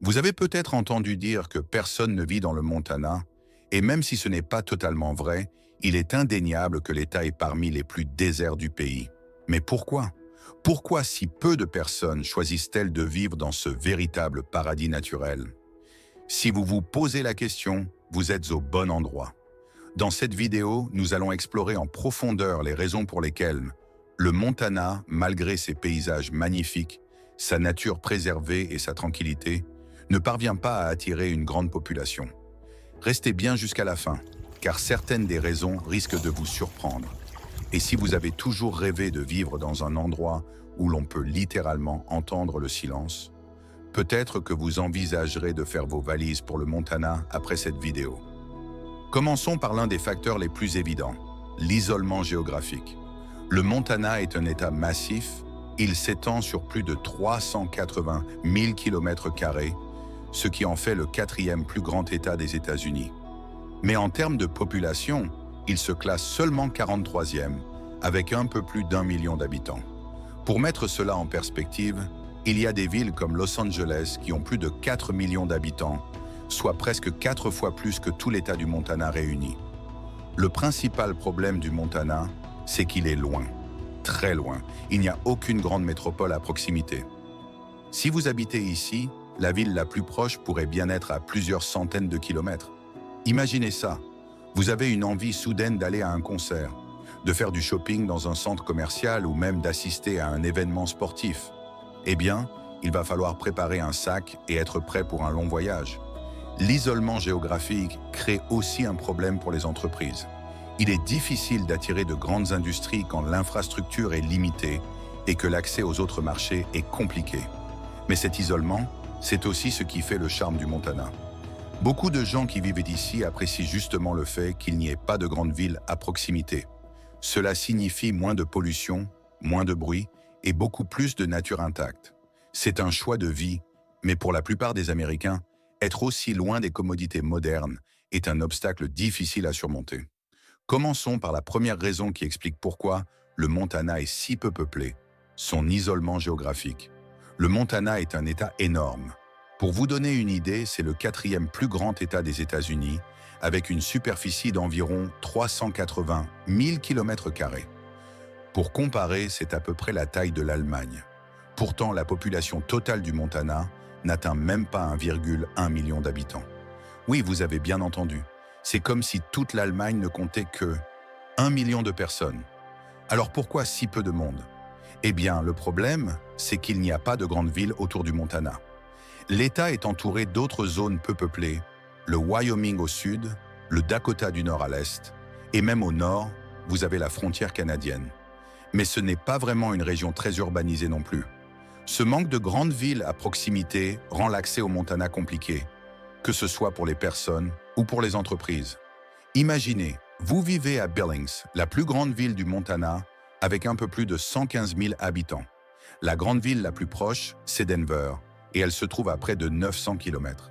Vous avez peut-être entendu dire que personne ne vit dans le Montana, et même si ce n'est pas totalement vrai, il est indéniable que l'État est parmi les plus déserts du pays. Mais pourquoi? Pourquoi si peu de personnes choisissent-elles de vivre dans ce véritable paradis naturel? Si vous vous posez la question, vous êtes au bon endroit. Dans cette vidéo, nous allons explorer en profondeur les raisons pour lesquelles le Montana, malgré ses paysages magnifiques, sa nature préservée et sa tranquillité, ne parvient pas à attirer une grande population. Restez bien jusqu'à la fin, car certaines des raisons risquent de vous surprendre. Et si vous avez toujours rêvé de vivre dans un endroit où l'on peut littéralement entendre le silence, peut-être que vous envisagerez de faire vos valises pour le Montana après cette vidéo. Commençons par l'un des facteurs les plus évidents, l'isolement géographique. Le Montana est un État massif, il s'étend sur plus de 380 000 km², ce qui en fait le quatrième plus grand État des États-Unis. Mais en termes de population, il se classe seulement 43e, avec un peu plus d'1 million d'habitants. Pour mettre cela en perspective, il y a des villes comme Los Angeles qui ont plus de 4 millions d'habitants, soit presque 4 fois plus que tout l'État du Montana réuni. Le principal problème du Montana, c'est qu'il est loin, très loin. Il n'y a aucune grande métropole à proximité. Si vous habitez ici, la ville la plus proche pourrait bien être à plusieurs centaines de kilomètres. Imaginez ça, vous avez une envie soudaine d'aller à un concert, de faire du shopping dans un centre commercial ou même d'assister à un événement sportif. Eh bien, il va falloir préparer un sac et être prêt pour un long voyage. L'isolement géographique crée aussi un problème pour les entreprises. Il est difficile d'attirer de grandes industries quand l'infrastructure est limitée et que l'accès aux autres marchés est compliqué. Mais cet isolement, c'est aussi ce qui fait le charme du Montana. Beaucoup de gens qui vivent ici apprécient justement le fait qu'il n'y ait pas de grandes villes à proximité. Cela signifie moins de pollution, moins de bruit et beaucoup plus de nature intacte. C'est un choix de vie, mais pour la plupart des Américains, être aussi loin des commodités modernes est un obstacle difficile à surmonter. Commençons par la première raison qui explique pourquoi le Montana est si peu peuplé, son isolement géographique. Le Montana est un État énorme. Pour vous donner une idée, c'est le quatrième plus grand État des États-Unis, avec une superficie d'environ 380 000 km². Pour comparer, c'est à peu près la taille de l'Allemagne. Pourtant, la population totale du Montana n'atteint même pas 1,1 million d'habitants. Oui, vous avez bien entendu. C'est comme si toute l'Allemagne ne comptait que 1 million de personnes. Alors pourquoi si peu de monde? Eh bien, le problème, c'est qu'il n'y a pas de grandes villes autour du Montana. L'État est entouré d'autres zones peu peuplées, le Wyoming au sud, le Dakota du nord à l'est, et même au nord, vous avez la frontière canadienne. Mais ce n'est pas vraiment une région très urbanisée non plus. Ce manque de grandes villes à proximité rend l'accès au Montana compliqué, que ce soit pour les personnes ou pour les entreprises. Imaginez, vous vivez à Billings, la plus grande ville du Montana, avec un peu plus de 115 000 habitants. La grande ville la plus proche, c'est Denver, et elle se trouve à près de 900 km.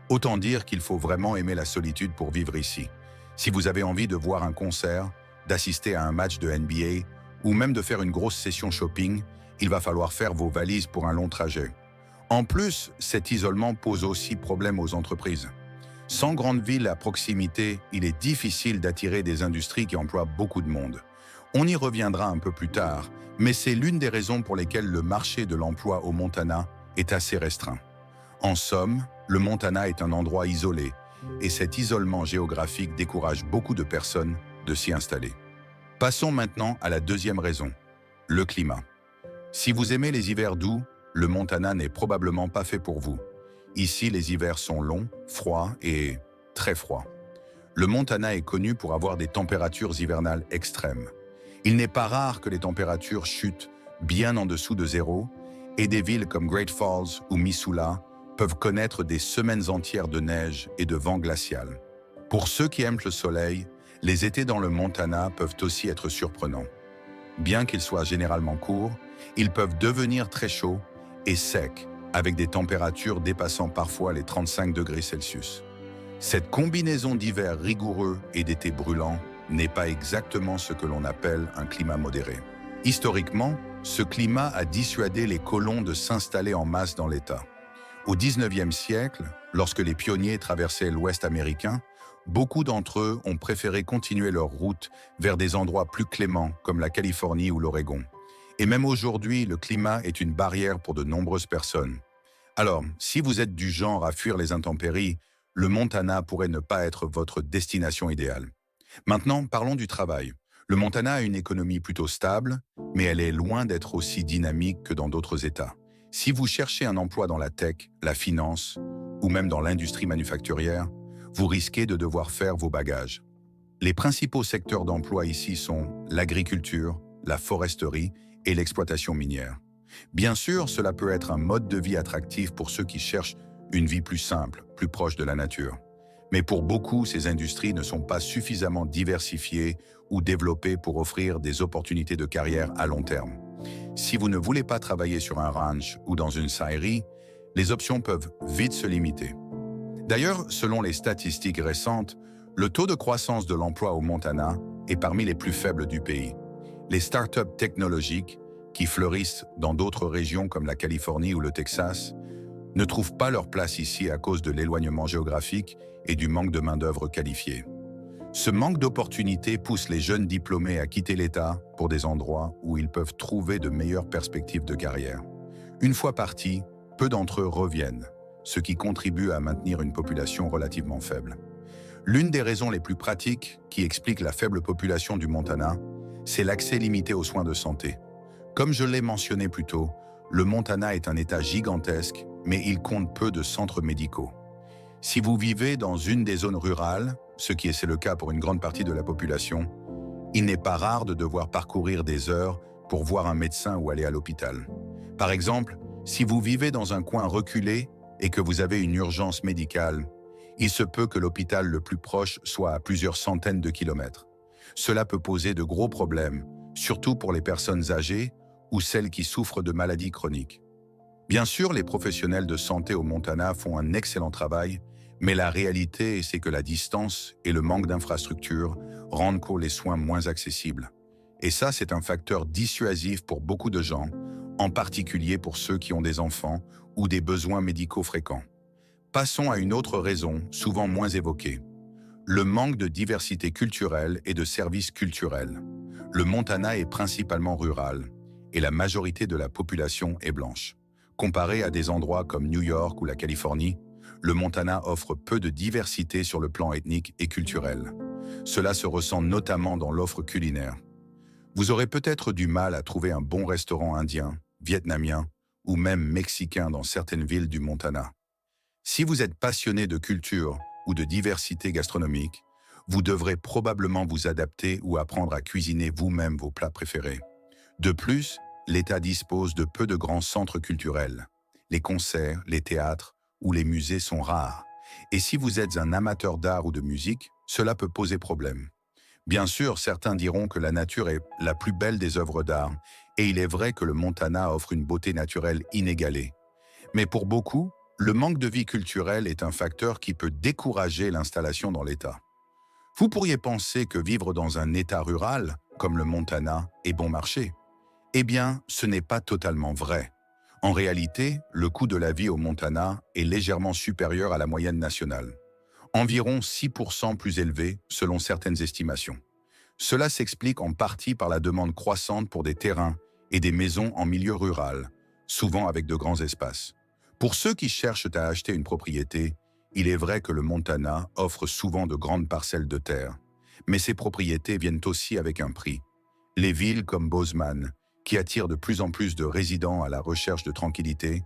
Autant dire qu'il faut vraiment aimer la solitude pour vivre ici. Si vous avez envie de voir un concert, d'assister à un match de NBA, ou même de faire une grosse session shopping, il va falloir faire vos valises pour un long trajet. En plus, cet isolement pose aussi problème aux entreprises. Sans grande ville à proximité, il est difficile d'attirer des industries qui emploient beaucoup de monde. On y reviendra un peu plus tard, mais c'est l'une des raisons pour lesquelles le marché de l'emploi au Montana est assez restreint. En somme, le Montana est un endroit isolé, et cet isolement géographique décourage beaucoup de personnes de s'y installer. Passons maintenant à la deuxième raison, le climat. Si vous aimez les hivers doux, le Montana n'est probablement pas fait pour vous. Ici, les hivers sont longs, froids et très froids. Le Montana est connu pour avoir des températures hivernales extrêmes. Il n'est pas rare que les températures chutent bien en dessous de zéro, et des villes comme Great Falls ou Missoula peuvent connaître des semaines entières de neige et de vent glacial. Pour ceux qui aiment le soleil, les étés dans le Montana peuvent aussi être surprenants. Bien qu'ils soient généralement courts, ils peuvent devenir très chauds et secs, avec des températures dépassant parfois les 35 degrés Celsius. Cette combinaison d'hiver rigoureux et d'été brûlant n'est pas exactement ce que l'on appelle un climat modéré. Historiquement, ce climat a dissuadé les colons de s'installer en masse dans l'État. Au XIXe siècle, lorsque les pionniers traversaient l'Ouest américain, beaucoup d'entre eux ont préféré continuer leur route vers des endroits plus cléments comme la Californie ou l'Oregon. Et même aujourd'hui, le climat est une barrière pour de nombreuses personnes. Alors, si vous êtes du genre à fuir les intempéries, le Montana pourrait ne pas être votre destination idéale. Maintenant, parlons du travail. Le Montana a une économie plutôt stable, mais elle est loin d'être aussi dynamique que dans d'autres États. Si vous cherchez un emploi dans la tech, la finance ou même dans l'industrie manufacturière, vous risquez de devoir faire vos bagages. Les principaux secteurs d'emploi ici sont l'agriculture, la foresterie et l'exploitation minière. Bien sûr, cela peut être un mode de vie attractif pour ceux qui cherchent une vie plus simple, plus proche de la nature. Mais pour beaucoup, ces industries ne sont pas suffisamment diversifiées ou développées pour offrir des opportunités de carrière à long terme. Si vous ne voulez pas travailler sur un ranch ou dans une scierie, les options peuvent vite se limiter. D'ailleurs, selon les statistiques récentes, le taux de croissance de l'emploi au Montana est parmi les plus faibles du pays. Les startups technologiques, qui fleurissent dans d'autres régions comme la Californie ou le Texas, ne trouvent pas leur place ici à cause de l'éloignement géographique et du manque de main-d'œuvre qualifiée. Ce manque d'opportunités pousse les jeunes diplômés à quitter l'État pour des endroits où ils peuvent trouver de meilleures perspectives de carrière. Une fois partis, peu d'entre eux reviennent, ce qui contribue à maintenir une population relativement faible. L'une des raisons les plus pratiques qui explique la faible population du Montana, c'est l'accès limité aux soins de santé. Comme je l'ai mentionné plus tôt, le Montana est un État gigantesque, mais il compte peu de centres médicaux. Si vous vivez dans une des zones rurales, c'est le cas pour une grande partie de la population, il n'est pas rare de devoir parcourir des heures pour voir un médecin ou aller à l'hôpital. Par exemple, si vous vivez dans un coin reculé et que vous avez une urgence médicale, il se peut que l'hôpital le plus proche soit à plusieurs centaines de kilomètres. Cela peut poser de gros problèmes, surtout pour les personnes âgées ou celles qui souffrent de maladies chroniques. Bien sûr, les professionnels de santé au Montana font un excellent travail, mais la réalité, c'est que la distance et le manque d'infrastructures rendent les soins moins accessibles. Et ça, c'est un facteur dissuasif pour beaucoup de gens, en particulier pour ceux qui ont des enfants ou des besoins médicaux fréquents. Passons à une autre raison, souvent moins évoquée. Le manque de diversité culturelle et de services culturels. Le Montana est principalement rural, et la majorité de la population est blanche. Comparé à des endroits comme New York ou la Californie, le Montana offre peu de diversité sur le plan ethnique et culturel. Cela se ressent notamment dans l'offre culinaire. Vous aurez peut-être du mal à trouver un bon restaurant indien, vietnamien ou même mexicain dans certaines villes du Montana. Si vous êtes passionné de culture ou de diversité gastronomique, vous devrez probablement vous adapter ou apprendre à cuisiner vous-même vos plats préférés. De plus, l'État dispose de peu de grands centres culturels. Les concerts, les théâtres ou les musées sont rares. Et si vous êtes un amateur d'art ou de musique, cela peut poser problème. Bien sûr, certains diront que la nature est la plus belle des œuvres d'art, et il est vrai que le Montana offre une beauté naturelle inégalée. Mais pour beaucoup, le manque de vie culturelle est un facteur qui peut décourager l'installation dans l'État. Vous pourriez penser que vivre dans un État rural, comme le Montana, est bon marché. Eh bien, ce n'est pas totalement vrai. En réalité, le coût de la vie au Montana est légèrement supérieur à la moyenne nationale. Environ 6% plus élevé selon certaines estimations. Cela s'explique en partie par la demande croissante pour des terrains et des maisons en milieu rural, souvent avec de grands espaces. Pour ceux qui cherchent à acheter une propriété, il est vrai que le Montana offre souvent de grandes parcelles de terre, mais ces propriétés viennent aussi avec un prix. Les villes comme Bozeman, qui attirent de plus en plus de résidents à la recherche de tranquillité,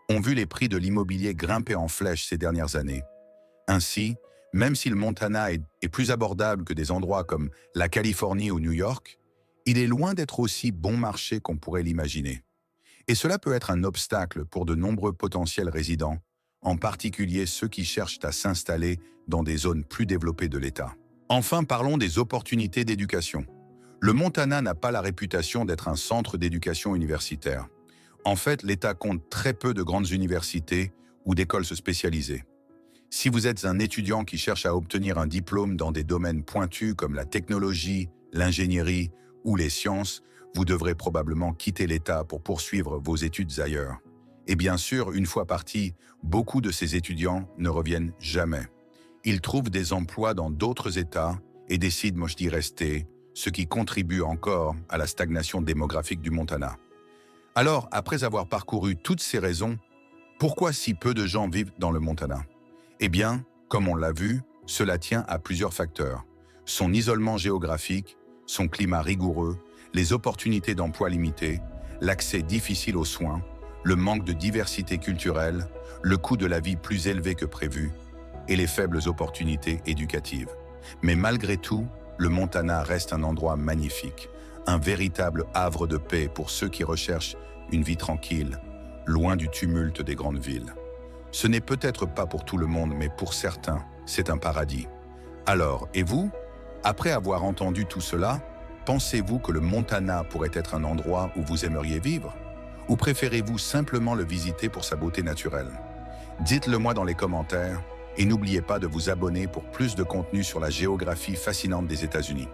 ont vu les prix de l'immobilier grimper en flèche ces dernières années. Ainsi, même si le Montana est plus abordable que des endroits comme la Californie ou New York, il est loin d'être aussi bon marché qu'on pourrait l'imaginer. Et cela peut être un obstacle pour de nombreux potentiels résidents, en particulier ceux qui cherchent à s'installer dans des zones plus développées de l'État. Enfin, parlons des opportunités d'éducation. Le Montana n'a pas la réputation d'être un centre d'éducation universitaire. En fait, l'État compte très peu de grandes universités ou d'écoles spécialisées. Si vous êtes un étudiant qui cherche à obtenir un diplôme dans des domaines pointus comme la technologie, l'ingénierie ou les sciences, vous devrez probablement quitter l'État pour poursuivre vos études ailleurs. Et bien sûr, une fois partis, beaucoup de ces étudiants ne reviennent jamais. Ils trouvent des emplois dans d'autres États et décident, moi je dis, rester, ce qui contribue encore à la stagnation démographique du Montana. Alors, après avoir parcouru toutes ces raisons, pourquoi si peu de gens vivent dans le Montana? Eh bien, comme on l'a vu, cela tient à plusieurs facteurs. Son isolement géographique, son climat rigoureux, les opportunités d'emploi limitées, l'accès difficile aux soins, le manque de diversité culturelle, le coût de la vie plus élevé que prévu et les faibles opportunités éducatives. Mais malgré tout, le Montana reste un endroit magnifique, un véritable havre de paix pour ceux qui recherchent une vie tranquille, loin du tumulte des grandes villes. Ce n'est peut-être pas pour tout le monde, mais pour certains, c'est un paradis. Alors, et vous? Après avoir entendu tout cela, pensez-vous que le Montana pourrait être un endroit où vous aimeriez vivre? Ou préférez-vous simplement le visiter pour sa beauté naturelle? Dites-le moi dans les commentaires et n'oubliez pas de vous abonner pour plus de contenu sur la géographie fascinante des États-Unis.